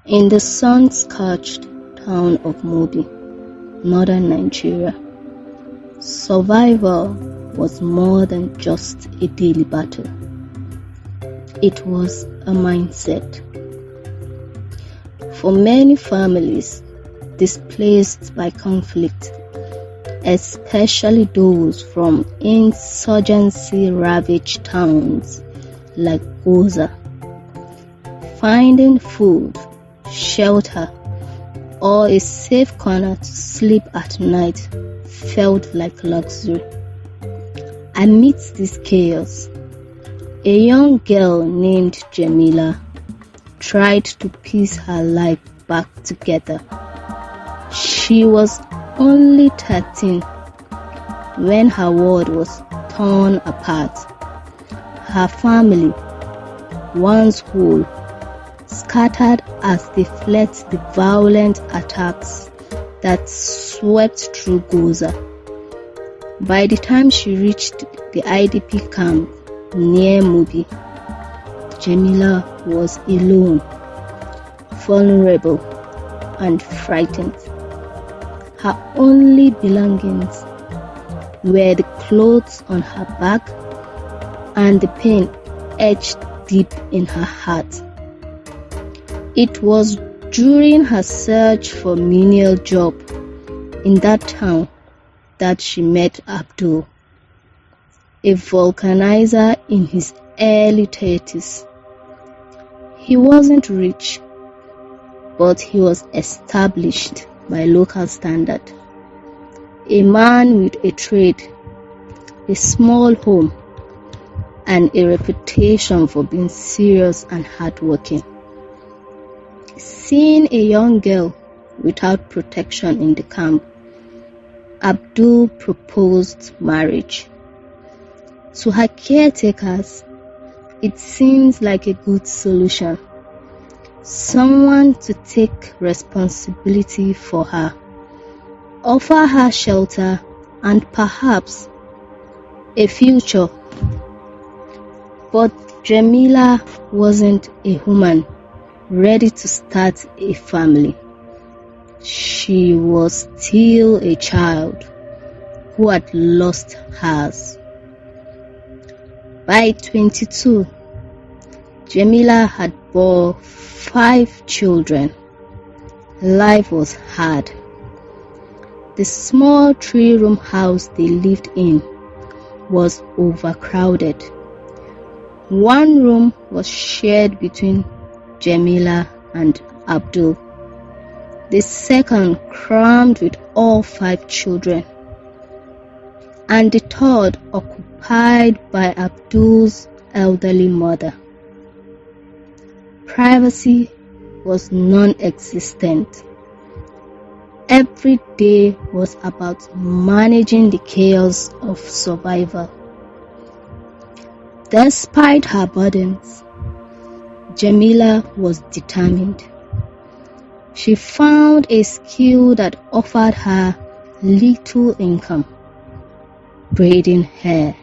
In the sun-scorched town of Mobi, northern Nigeria, survival was more than just a daily battle. It was a mindset. For many families displaced by conflict, especially those from insurgency-ravaged towns like Goza, finding food, shelter, or a safe corner to sleep at night felt like luxury. Amidst this chaos, a young girl named Jamila tried to piece her life back together. She was only 13 when her world was torn apart. Her family, once whole, scattered as they fled the violent attacks that swept through Goza. By the time she reached the IDP camp near Mobi, Jamila was alone, vulnerable, and frightened. Her only belongings were the clothes on her back and the pain etched deep in her heart. It was during her search for a menial job in that town that she met Abdul, a vulcanizer in his early 30s. He wasn't rich, but he was established by local standard. A man with a trade, a small home, and a reputation for being serious and hardworking. Seeing a young girl without protection in the camp, Abdul proposed marriage. To her caretakers, it seems like a good solution. Someone to take responsibility for her, offer her shelter, and perhaps a future. But Jamila wasn't a woman ready to start a family. She was still a child who had lost hers. By 22, Jamila had borne 5 children. Life was hard. The small 3-room house they lived in was overcrowded. One room was shared between Jamila and Abdul. The second crammed with all 5 children, and the third occupied by Abdul's elderly mother. Privacy was non-existent. Every day was about managing the chaos of survival. Despite her burdens, Jamila was determined. She found a skill that offered her little income: braiding hair.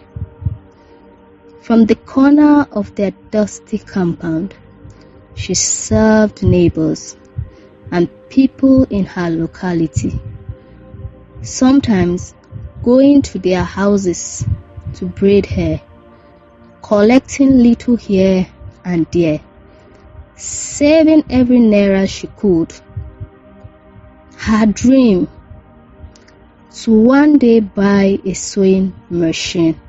From the corner of their dusty compound, she served neighbors and people in her locality, sometimes going to their houses to braid hair, collecting little here and there, saving every naira she could. Her dream: to one day buy a sewing machine.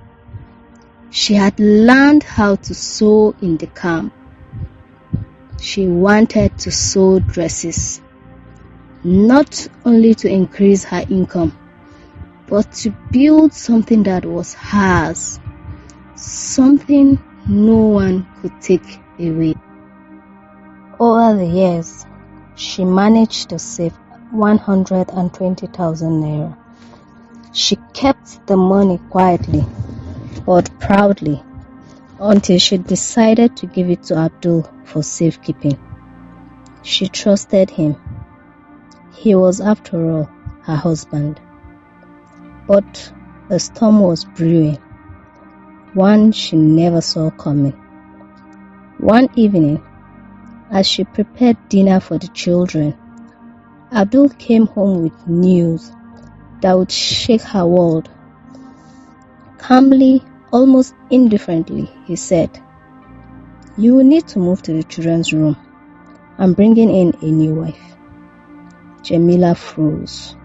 She had learned how to sew in the camp. She wanted to sew dresses, not only to increase her income, but to build something that was hers, something no one could take away. Over the years, she managed to save 120,000 naira. She kept the money quietly but proudly until she decided to give it to Abdul for safekeeping. She trusted him. He was, after all, her husband. But a storm was brewing, one she never saw coming. One evening, As she prepared dinner for the children, Abdul came home with news that would shake her world. Calmly, almost indifferently, he said, "You will need to move to the children's room. I'm bringing in a new wife." Jamila froze.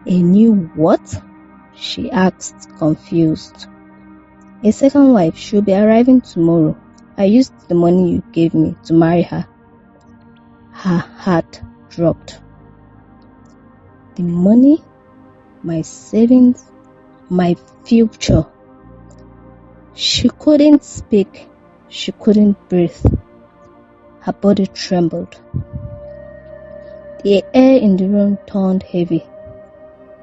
"A new what?" she asked, confused. "A second wife. She'll be arriving tomorrow. I used the money you gave me to marry her." Her heart dropped. The money, my savings, my future. She couldn't speak. She couldn't breathe. Her body trembled. The air in the room turned heavy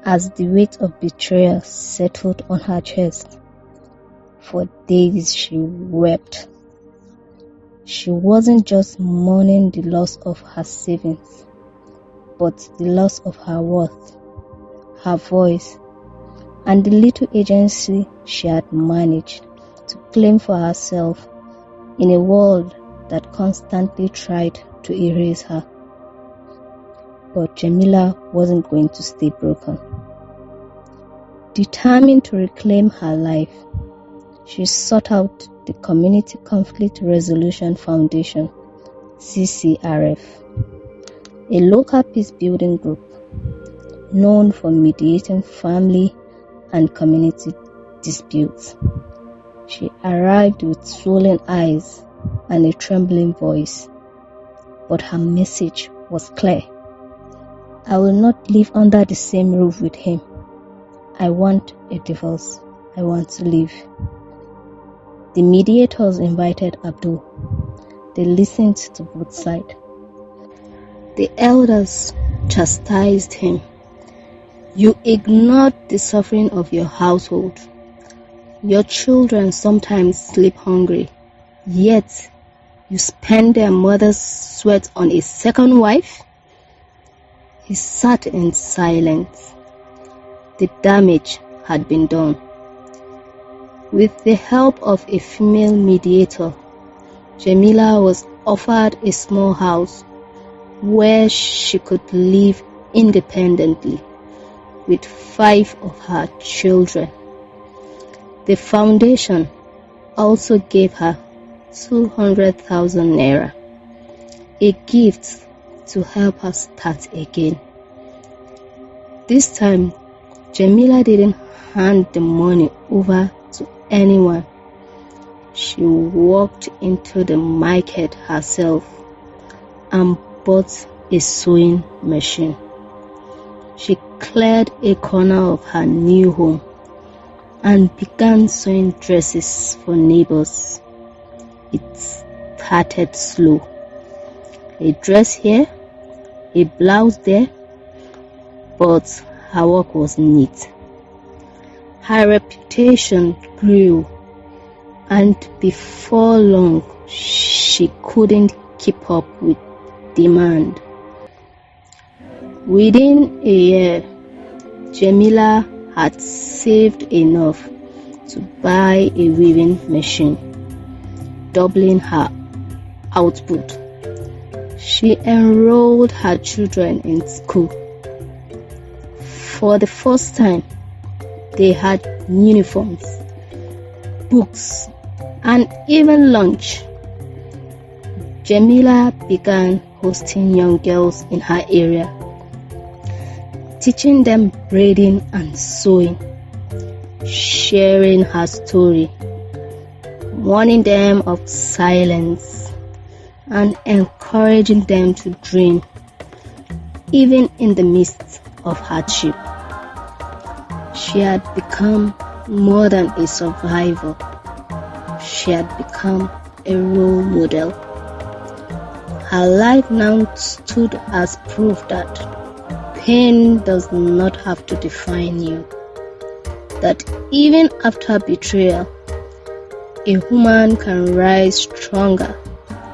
as the weight of betrayal settled on her chest. For days she wept. She wasn't just mourning the loss of her savings, but the loss of her worth, her voice, and the little agency she had managed to claim for herself in a world that constantly tried to erase her. But Jamila wasn't going to stay broken. Determined to reclaim her life, she sought out the Community Conflict Resolution Foundation, CCRF, a local peace-building group known for mediating family and community disputes. She arrived with swollen eyes and a trembling voice, but her message was clear. "I will not live under the same roof with him. I want a divorce. I want to leave." The mediators invited Abdul. They listened to both sides. The elders chastised him. "You ignored the suffering of your household. Your children sometimes sleep hungry, yet you spend their mother's sweat on a second wife." He sat in silence. The damage had been done. With the help of a female mediator, Jamila was offered a small house where she could live independently with 5 of her children. The foundation also gave her 200,000 naira, a gift to help her start again. This time, Jamila didn't hand the money over to anyone. She walked into the market herself and bought a sewing machine. She cleared a corner of her new home and began sewing dresses for neighbors. It started slow. A dress here, a blouse there, but her work was neat. Her reputation grew, and before long, she couldn't keep up with demand. Within a year, Jamila had saved enough to buy a weaving machine, doubling her output. She enrolled her children in school. For the first time, they had uniforms, books, and even lunch. Jamila began hosting young girls in her area, teaching them braiding and sewing, sharing her story, warning them of silence, and encouraging them to dream, even in the midst of hardship. She had become more than a survivor. She had become a role model. Her life now stood as proof that pain does not have to define you. That even after betrayal, a woman can rise stronger,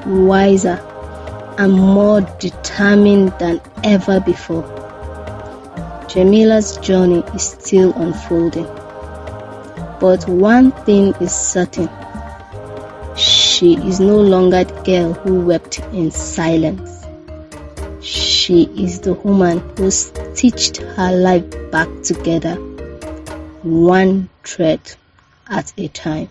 wiser, and more determined than ever before. Jamila's journey is still unfolding, but one thing is certain: She is no longer the girl who wept in silence. She is the woman who stitched her life back together, one thread at a time.